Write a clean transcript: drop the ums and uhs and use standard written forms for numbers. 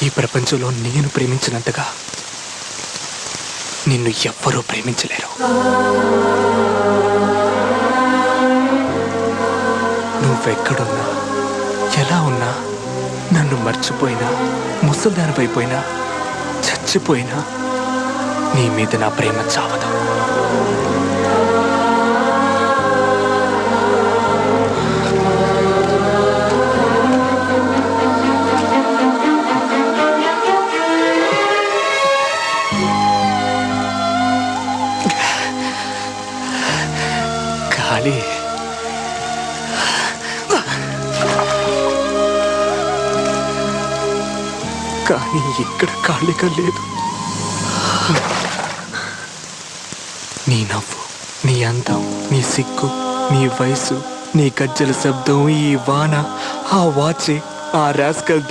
ఈ ప్రపంచంలో నేను ప్రేమించినంతగా నిన్ను ఎవ్వరూ ప్రేమించలేరు. నువ్వెక్కడున్నా, ఎలా ఉన్నా, నన్ను మర్చిపోయినా, ముసల్దానిపైపోయినా, చచ్చిపోయినా నీ మీద నా ప్రేమ చావదు. గాలి కానీ ఇక్కడ ఖాళీగా లేదు. నీ నవ్వు, నీ అందం, నీ సిగ్గు, నీ వయసు, నీ గజ్జల శబ్దం, ఈ వాన, ఆ వాచే, ఆ రాస్కల్